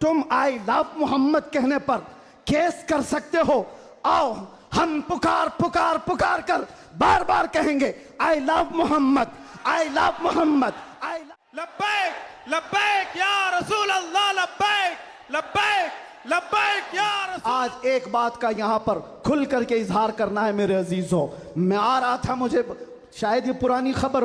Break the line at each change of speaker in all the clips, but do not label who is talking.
तुम आई लव मोहम्मद कहने पर केस कर सकते हो। आओ हम पुकार पुकार पुकार कर बार बार कहेंगे I love Mohammad, I love Mohammad, I
लब्बैक लब्बैक या रसूल अल्लाह, लब्बैक लब्बैक लब्बैक या रसूल।
आज एक बात का यहाँ पर खुल करके इजहार करना है मेरे अजीजों। मैं आ रहा था, मुझे शायद ये पुरानी खबर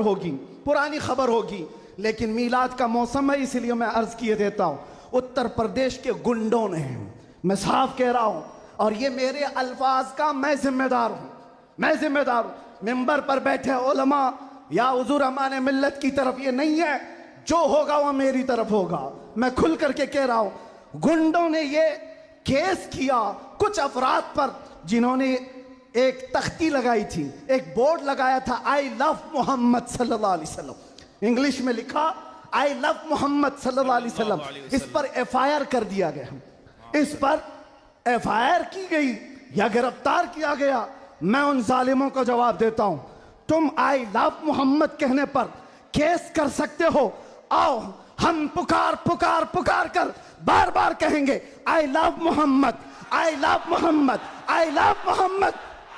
होगी, लेकिन मीलाद का मौसम है इसलिए मैं अर्ज किए देता हूँ। उत्तर प्रदेश के गुंडों ने, मैं साफ कह रहा हूँ और ये मेरे अल्फाज का मैं जिम्मेदार हूँ। मिंबर पर बैठे उलमा या हुजूर अमाने मिल्लत की तरफ ये नहीं है, जो होगा वो मेरी तरफ होगा। मैं खुल करके कह रहा हूँ, गुंडों ने ये केस किया कुछ अफराद पर जिन्होंने एक तख्ती लगाई थी, एक बोर्ड लगाया था आई लव मोहम्मद सल्लल्लाहु अलैहि वसल्लम, इंग्लिश में लिखा आई लव मोहम्मद सल्लल्लाहु अलैहि वसल्लम। इस पर FIR कर दिया गया, इस पर FIR की गई या गिरफ्तार किया गया। मैं उन जालिमों को जवाब देता हूं, तुम आई लव मोहम्मद कहने पर केस कर सकते हो। आओ हम पुकार पुकार पुकार कर बार बार कहेंगे I love Mohammad, I love Mohammad, I love Muhammad.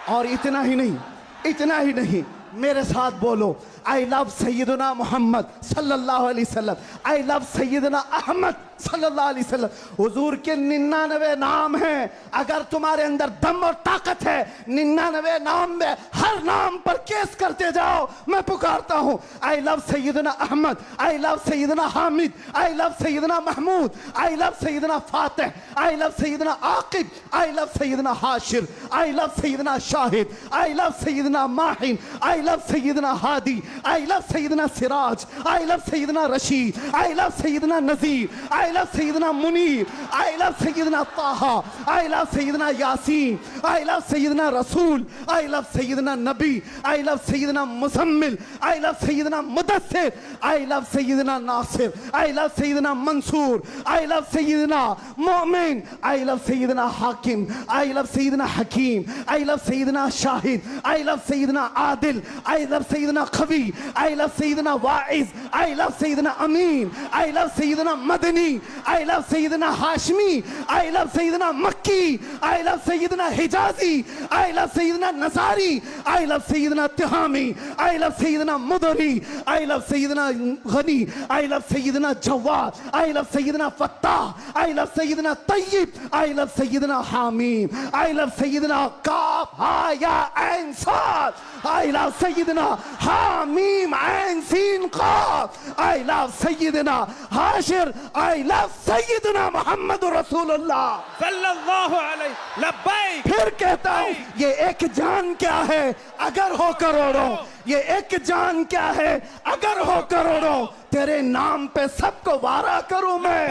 और इतना ही नहीं, मेरे साथ बोलो आई लव सैयदना मोहम्मद सल्लल्लाहु अलैहि वसल्लम, आई लव सैयदना अहमद सल्लल्लाहु अलैहि वसल्लम। हुजूर के 99 नाम हैं, अगर तुम्हारे अंदर दम और ताकत है 99 नाम में हर नाम पर केस करते जाओ। मैं पुकारता हूं I love Sayyidina Ahmad, I love Sayyidina Hamid, I love Sayyidina Mahmud, I love Sayyidina Fatih, I love Sayyidina Aqib, I love Syedna Hashir, I love Sayyidina Shahid, I love Sayyidina Mahin, I love Sayyidina Hadi, I love Sayyidina Siraj, I love Sayyidina Rashid, I love Sayyidina Nazir, I love Sayyidina Munir, I love Sayyidina Taha, I love Sayyidina Yasin, I love Sayyidina Rasul, I love Syedna Nabi, I love Sayyidina Muzammil, I love Sayyidina Mudassir, I love Sayyidina Nasir, I love Sayyidina Mansur, I love Sayyidina Momin, I love Sayyidina Hakim, I love Sayyidina Hakeem, I love Sayyidina Shahid, I love Sayyidina Adil, I love Sayyidina Khabi, I love Sayyidina Waiz, I love Sayyidina Amin, I love Sayyidina Madani, I love Sayyidina Hashmi, I love Sayyidina Makki, I love Sayyidina Hijazi, I love Sayyidina nursery, I love सैयदना तिहामी, I love सैयदना मुदरी, I love सैयदना गनी, I love सैयदना जवाद, I love सैयदना फत्ताह, आई लव सैयदना तय्यब, आई लव सैयदना हामीम, आई लव सैयदना काफ हा या ऐन साद, आई लव सैयदना हामीम ऐन सीन काफ, I love Syedna Hashir, I love सैयदना मोहम्मद रसूलुल्लाह
सल्लल्लाहु अलैहि। लब्बैक।
फिर कहता हूं ये एक जान क्या है अगर हो करोड़ों, ये एक जान क्या है अगर हो करोड़ों, तेरे नाम पे सबको वारा करूं मैं,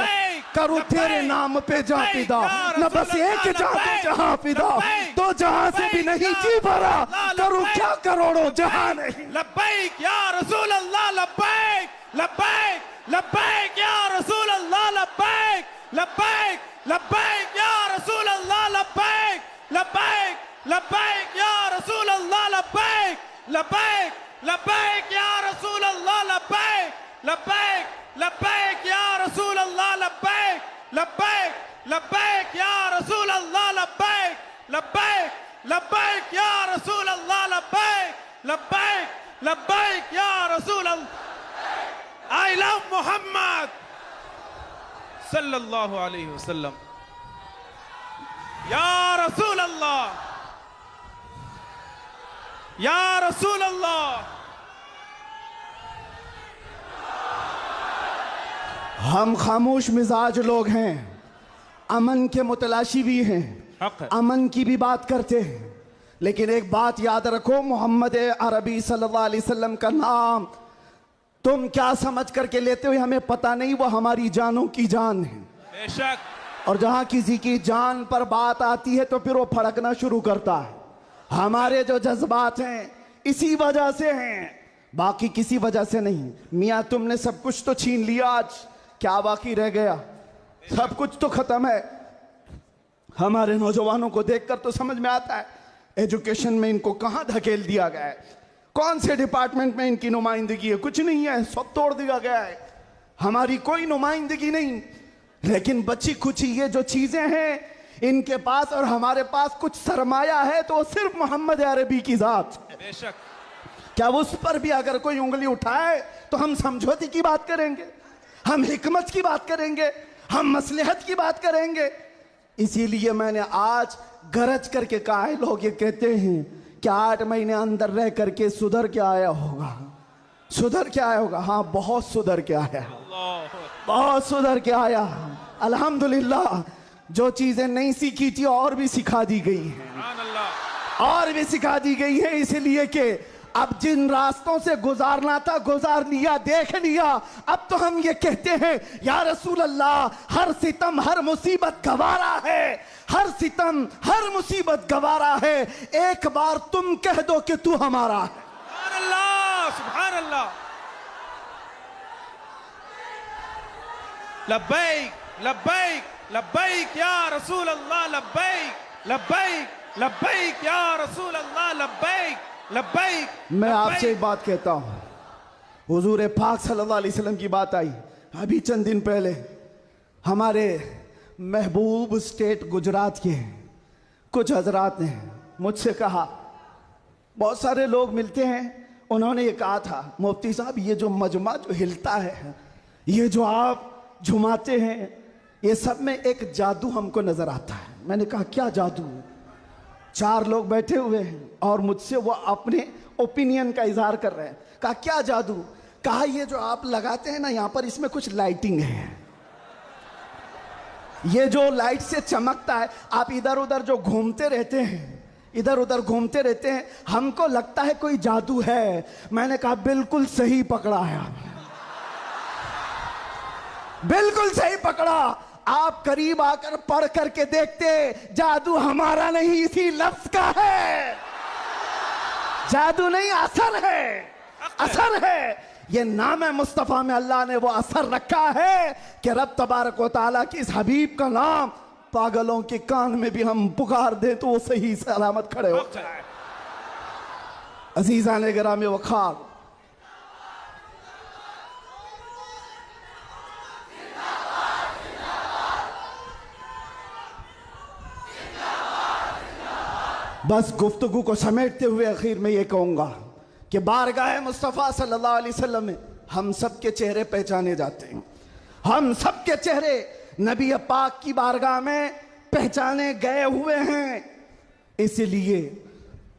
करूं तेरे नाम पे जा फिदा, न बस एक जा पे जहां फिदा, तो जहां से भी नहीं जी भरा, करूं क्या करोड़ों जहां नहीं।
लब्बैक या रसूल अल्लाह, लब्बैक लब्बैक लब्बैक या रसूल अल्लाह, लब्बैक लब्बैक लब्बैक या रसूल अल्लाह, लब्बैक लब्बैक लब्बैक या रसूल अल्लाह, लब्बैक लब्बैक लब्बैक या रसूल अल्लाह, लब्बैक लब्बैक लब्बैक या रसूल अल्लाह, लब्बैक लब्बैक लब्बैक या रसूल अल्लाह, लब्बैक लब्बैक लब्बैक या रसूल अल्लाह, लब्बैक लब्बैक लब्बैक या रसूल अल्लाह। आई लव मोहम्मद सल्लल्लाहु अलैहि वसल्लम या रसूल अल्लाह, या रसूल अल्लाह।
हम खामोश मिजाज लोग हैं, अमन के मुतलाशी भी हैं, अमन की भी बात करते हैं, लेकिन एक बात याद रखो, मोहम्मद अरबी सल्लल्लाहु अलैहि वसल्लम का नाम तुम क्या समझ करके लेते हो हमें पता नहीं, वो हमारी जानों की जान है
बेशक।
और जहां किसी की जान पर बात आती है तो फिर वो फड़कना शुरू करता है। हमारे जो जज्बात हैं इसी वजह से हैं, बाकी किसी वजह से नहीं। मियाँ तुमने सब कुछ तो छीन लिया, आज क्या बाकी रह गया? सब कुछ तो खत्म है। हमारे नौजवानों को देखकर तो समझ में आता है एजुकेशन में इनको कहां धकेल दिया गया है, कौन से डिपार्टमेंट में इनकी नुमाइंदगी है? कुछ नहीं है, सब तोड़ दिया गया है। हमारी कोई नुमाइंदगी नहीं। लेकिन बची खुची ये जो चीजें हैं इनके पास और हमारे पास कुछ सरमाया है तो वो सिर्फ मोहम्मद अरबी की जात है।
बेशक।
क्या उस पर भी अगर कोई उंगली उठाए तो हम समझौते की बात करेंगे, हम हिकमत की बात करेंगे, हम मसलहत की बात करेंगे। इसीलिए मैंने आज गरज करके कहा है, लोग ये कहते हैं कि 8 महीने अंदर रह करके सुधर के आया होगा, सुधर के आया होगा। हाँ, बहुत सुधर के आया, बहुत सुधर के आया। अल्हम्दुलिल्लाह, जो चीजें नहीं सीखी थी और भी सिखा दी गई हैं, और भी सिखा दी गई है। इसलिए कि अब जिन रास्तों से गुजारना था गुजार लिया, देख लिया। अब तो हम ये कहते हैं या रसूल अल्लाह, हर सितम हर मुसीबत गवारा है, हर सितम हर मुसीबत गवारा है, एक बार तुम कह दो कि तू हमारा है।
सुभान अल्लाह, सुभान अल्लाह। लब्बैक लब्बैक लब्बैक या रसूल अल्लाह, लब्बैक लब्बैक लब्बैक या रसूल अल्लाह, लब्बैक लब्बैक।
मैं आपसे एक बात कहता हूं, हुजूर पाक सल्लल्लाहु अलैहि वसल्लम की बात आई अभी चंद दिन पहले। हमारे महबूब स्टेट गुजरात के कुछ हजरात ने मुझसे कहा, बहुत सारे लोग मिलते हैं, उन्होंने ये कहा था, मुफ्ती साहब ये जो मजमा जो हिलता है, ये जो आप झुमाते हैं, ये सब में एक जादू हमको नजर आता है। मैंने कहा क्या जादू? 4 लोग बैठे हुए हैं और मुझसे वो अपने ओपिनियन का इजहार कर रहे हैं। कहा क्या जादू? कहा ये जो आप लगाते हैं ना यहाँ पर, इसमें कुछ लाइटिंग है, ये जो लाइट से चमकता है, आप इधर उधर जो घूमते रहते हैं, इधर उधर घूमते रहते हैं, हमको लगता है कोई जादू है। मैंने कहा बिल्कुल सही पकड़ा है आपने, बिल्कुल सही पकड़ा। आप करीब आकर पढ़ करके देखते, जादू हमारा नहीं इसी लफ्ज का है, जादू नहीं असर है, असर है। ये नाम है मुस्तफा में अल्लाह ने वो असर रखा है कि रब तबारक व तआला की इस हबीब का नाम पागलों के कान में भी हम पुकार दें तो वो सही सलामत खड़े हो जाए। अजीज़ान गिरामी वक़ार, बस गुफ्तगू को समेटते हुए आखिर में ये कहूँगा कि बारगाह मुस्तफ़ा सल्लल्लाहु अलैहि वसल्लम में हम सब के चेहरे पहचाने जाते हैं, हम सब के चेहरे नबी पाक की बारगाह में पहचाने गए हुए हैं। इसलिए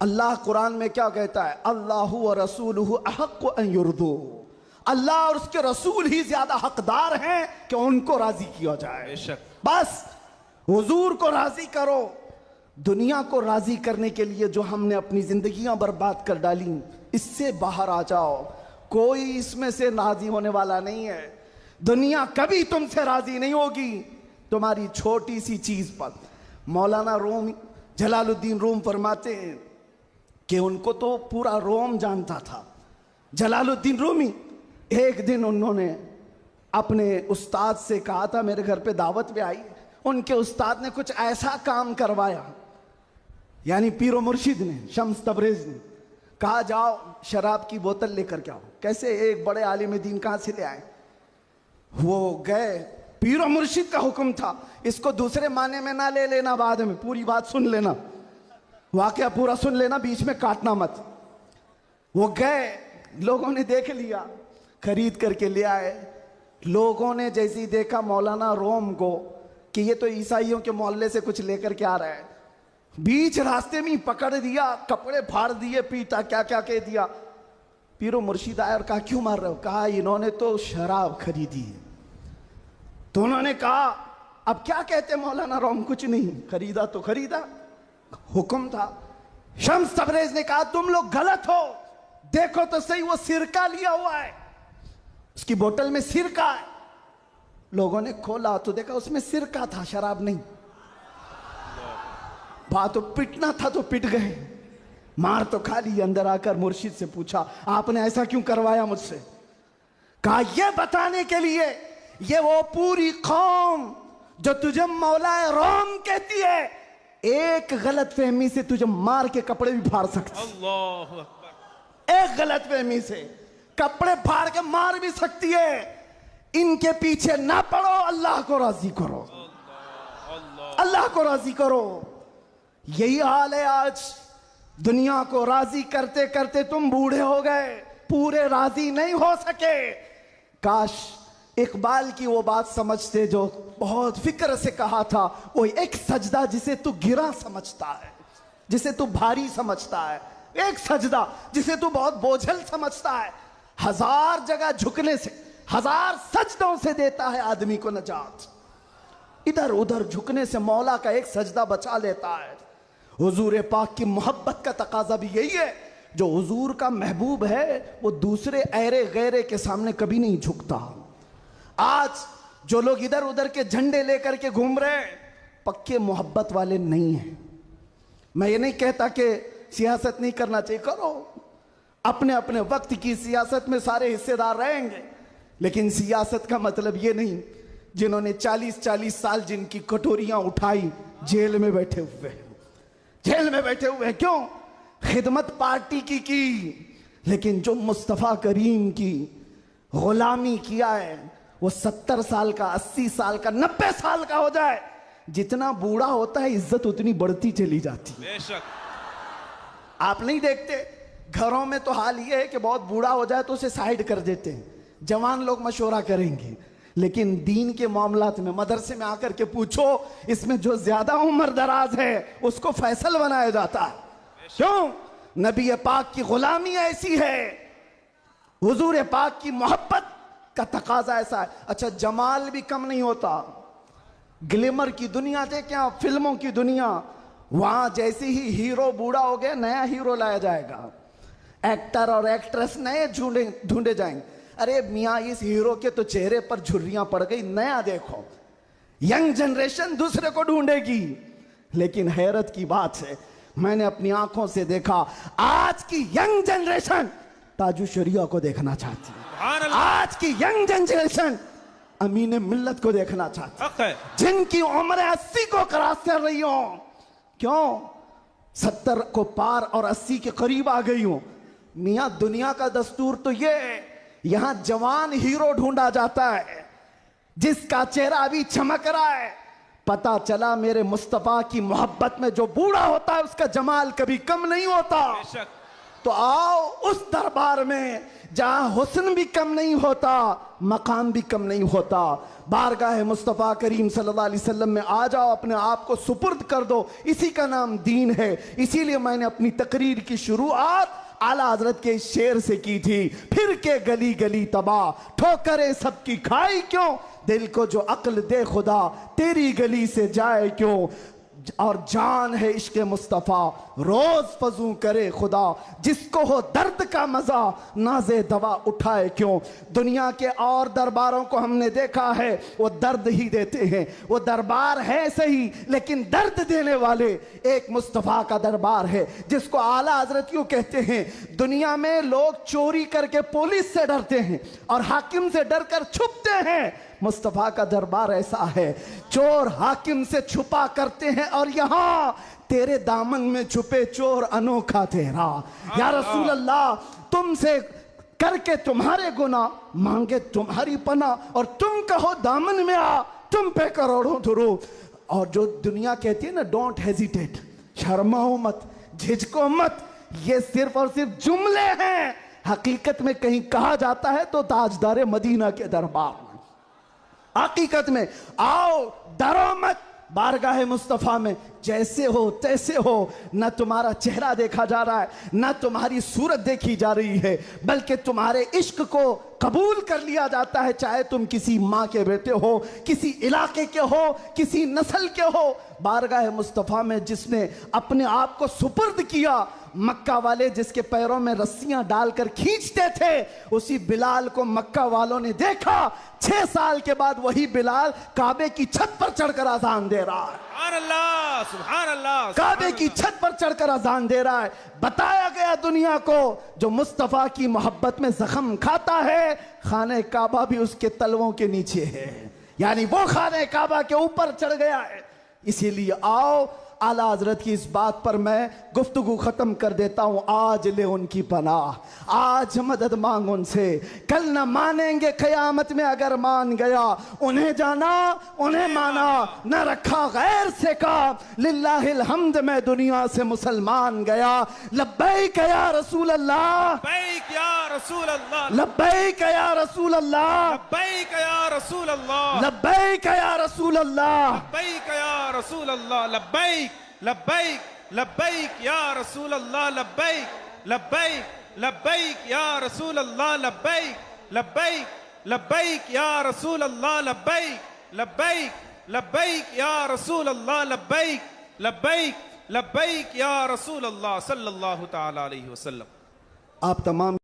अल्लाह कुरान में क्या कहता है, अल्लाहु व रसूलुहु अहक्कु अन युर्दू, अल्लाह और उसके रसूल ही ज्यादा हकदार हैं कि उनको राजी किया जाए। बस हुजूर को राजी करो। दुनिया को राजी करने के लिए जो हमने अपनी जिंदगियां बर्बाद कर डाली, इससे बाहर आ जाओ। कोई इसमें से राजी होने वाला नहीं है। दुनिया कभी तुमसे राजी नहीं होगी तुम्हारी छोटी सी चीज पर। मौलाना रूम जलालुद्दीन रूम फरमाते हैं कि उनको तो पूरा रोम जानता था। जलालुद्दीन रूमी, एक दिन उन्होंने अपने उस्ताद से कहा था, मेरे घर पे दावत पे आई, उनके उस्ताद ने कुछ ऐसा काम करवाया, यानी पीरो मुर्शिद ने, शम्स तबरेज ने कहा जाओ शराब की बोतल लेकर के आओ। कैसे? एक बड़े आलिम दीन कहाँ से ले आए? वो गए, पीरो मुर्शिद का हुक्म था, इसको दूसरे माने में ना ले लेना, बाद में पूरी बात सुन लेना, वाकया पूरा सुन लेना, बीच में काटना मत। वो गए, लोगों ने देख लिया, खरीद करके ले आए। लोगों ने जैसे ही देखा मौलाना रोम को कि ये तो ईसाइयों के मोहल्ले से कुछ लेकर के आ रहा है, बीच रास्ते में पकड़ दिया, कपड़े फाड़ दिए, पीटा, क्या क्या कह दिया। पीरो मुर्शिद आया और कहा क्यों मार रहे हो? कहा इन्होंने तो शराब खरीदी है। तो उन्होंने कहा अब क्या कहते मौलाना रोम? कुछ नहीं, खरीदा तो खरीदा, हुक्म था। शम्स तबरेज ने कहा तुम लोग गलत हो, देखो तो सही, वो सिरका लिया हुआ है, उसकी बोतल में सिरका है। लोगों ने खोला तो देखा उसमें सिरका था, शराब नहीं। बात तो पिटना था तो पिट गए, मार तो खा ली। अंदर आकर मुर्शिद से पूछा आपने ऐसा क्यों करवाया मुझसे? कहा यह बताने के लिए ये वो पूरी कौम जो तुझे मौलाए रोम कहती है, एक गलत फहमी से तुझे मार के कपड़े भी फाड़ सकती।
अल्लाहु अकबर।
एक गलत फहमी से कपड़े फाड़ के मार भी सकती है। इनके पीछे ना पड़ो, अल्लाह को राजी करो, अल्लाह को राजी करो। यही हाल है आज। दुनिया को राजी करते करते तुम बूढ़े हो गए, पूरे राजी नहीं हो सके। काश इकबाल की वो बात समझते जो बहुत फिक्र से कहा था, वो एक सजदा जिसे तू गिरा समझता है, जिसे तू भारी समझता है, एक सजदा जिसे तू बहुत बोझल समझता है, 1000 जगह झुकने से, 1000 सजदों से देता है आदमी को नजात। इधर उधर झुकने से मौला का एक सजदा बचा लेता है। हुजूर पाक की मोहब्बत का तकाजा भी यही है। जो हुजूर का महबूब है वो दूसरे ऐरे गैरे के सामने कभी नहीं झुकता। आज जो लोग इधर उधर के झंडे लेकर के घूम रहे हैं, पक्के मोहब्बत वाले नहीं हैं। मैं ये नहीं कहता कि सियासत नहीं करना चाहिए, करो, अपने अपने वक्त की सियासत में सारे हिस्सेदार रहेंगे, लेकिन सियासत का मतलब ये नहीं जिन्होंने 40-40 साल जिनकी कटोरियां उठाई जेल में बैठे हुए, जेल में बैठे हुए। क्यों? खिदमत पार्टी की, लेकिन जो मुस्तफ़ा करीम की गुलामी किया है, वो 70 साल का, 80 साल का, 90 साल का हो जाए, जितना बूढ़ा होता है इज्जत उतनी बढ़ती चली जाती है।
बेशक
आप नहीं देखते घरों में तो हाल ये है कि बहुत बूढ़ा हो जाए तो उसे साइड कर देते हैं, जवान लोग मशवरा करेंगे, लेकिन दीन के मामलात में मदरसे में आकर के पूछो, इसमें जो ज्यादा उम्र दराज है उसको फैसल बनाया जाता है। क्यों? नबी पाक की गुलामी ऐसी है, हुजूर पाक की मोहब्बत का तकाजा ऐसा है। अच्छा, जमाल भी कम नहीं होता। ग्लिमर की दुनिया देखें आप, फिल्मों की दुनिया, वहां जैसे ही हीरो बूढ़ा हो गया नया हीरो लाया जाएगा, एक्टर और एक्ट्रेस नए ढूंढे जाएंगे। अरे मियाँ, इस हीरो के तो चेहरे पर झुर्रियां पड़ गई, नया देखो। यंग जनरेशन दूसरे को ढूंढेगी। लेकिन हैरत की बात है, मैंने अपनी आंखों से देखा, आज की यंग जनरेशन ताजु शरिया को देखना चाहती है। आज की यंग जनरेशन अमीन मिल्लत को देखना चाहती है, जिनकी उम्र 80 को क्रॉस कर रही हो। क्यों? 70 को पार और 80 के करीब आ गई हो। मियां, दुनिया का दस्तूर तो ये है, यहां जवान हीरो ढूंढा जाता है जिसका चेहरा अभी चमक रहा है। पता चला मेरे मुस्तफा की मोहब्बत में जो बूढ़ा होता है उसका जमाल कभी कम नहीं होता। तो आओ उस दरबार में जहां हुस्न भी कम नहीं होता, मकाम भी कम नहीं होता। बारगाह मुस्तफ़ा करीम सल्लल्लाहु अलैहि वसल्लम में आ जाओ, अपने आप को सुपुर्द कर दो, इसी का नाम दीन है। इसीलिए मैंने अपनी तकरीर की शुरुआत आला हजरत के शेर से की थी, फिर के गली गली तबाह, ठोकरे सबकी खाई क्यों, दिल को जो अक्ल दे खुदा, तेरी गली से जाए क्यों। और जान है इश्क मुस्तफ़ा, रोज फजू करे खुदा, जिसको हो दर्द का मजा, नाजे दवा उठाए क्यों। दुनिया के और दरबारों को हमने देखा है, वो दर्द ही देते हैं, वो दरबार है सही लेकिन दर्द देने वाले। एक मुस्तफ़ा का दरबार है जिसको आला हजरत यूं कहते हैं, दुनिया में लोग चोरी करके पुलिस से डरते हैं और हाकिम से डरकर छुपते हैं। मुस्तफ़ा का दरबार ऐसा है, चोर हाकिम से छुपा करते हैं और यहाँ तेरे दामन में छुपे चोर अनोखा तेरा। या रसूल अल्लाह, तुमसे करके तुम्हारे गुनाह, मांगे तुम्हारी पना, और तुम कहो दामन में आ, तुम पे करोड़ों दुरूद। और जो दुनिया कहती है ना, डोंट हेजिटेट, शर्माओ मत, झिझको मत, ये सिर्फ और सिर्फ जुमले हैं। हकीकत में कहीं कहा जाता है तो ताजदार मदीना के दरबार में, हकीकत में आओ, डरो मत, बारगाह मुस्तफ़ा में जैसे हो तैसे हो। न तुम्हारा चेहरा देखा जा रहा है, न तुम्हारी सूरत देखी जा रही है, बल्कि तुम्हारे इश्क को कबूल कर लिया जाता है, चाहे तुम किसी माँ के बेटे हो, किसी इलाके के हो, किसी नस्ल के हो। बारगाह मुस्तफ़ा में जिसने अपने आप को सुपुर्द किया, मक्का वाले जिसके पैरों में रस्सियां डालकर खींचते थे, उसी बिलाल को मक्का वालों ने देखा। 6 साल के बाद वही बिलाल काबे की छत पर चढ़कर अजान दे रहा है।
सुभान अल्लाह,
काबे की छत पर चढ़कर अजान दे रहा है। बताया गया दुनिया को, जो मुस्तफ़ा की मोहब्बत में जख्म खाता है, खाने काबा भी उसके तलवों के नीचे है, यानी वो खाने काबा के ऊपर चढ़ गया है। इसीलिए आओ, आला हजरत की इस बात पर मैं गुफ्तगू ख़त्म कर देता हूँ। आज ले उनकी पनाह, आज मदद मांग उनसे, कल न मानेंगे क़यामत में अगर मान गया। उन्हें जाना उन्हें माना, न रखा गैर से का, लिल्लाहिल हम्द मैं दुनिया से मुसलमान गया। लब्बैक या रसूल अल्लाह,
लब्बैक या रसूल अल्लाह,
लब्बैक या रसूल अल्लाह,
लब्बैक या रसूल अल्लाह,
लब्बैक या रसूल अल्लाह,
लब्बैक या रसूल अल्लाह, लब्बैक लब्बैक लब्बैक या रसूल अल्लाह, लब्बैक लब्बैक लब्बैक या रसूल अल्लाह, लब्बैक लब्बैक लब्बैक या रसूल अल्लाह, लब्बैक लब्बैक लब्बैक या रसूल अल्लाह, लब्बैक लब्बैक लब्बैक या रसूल अल्लाह सल्लल्लाहु तआला अलैहि वसल्लम।
आप तमाम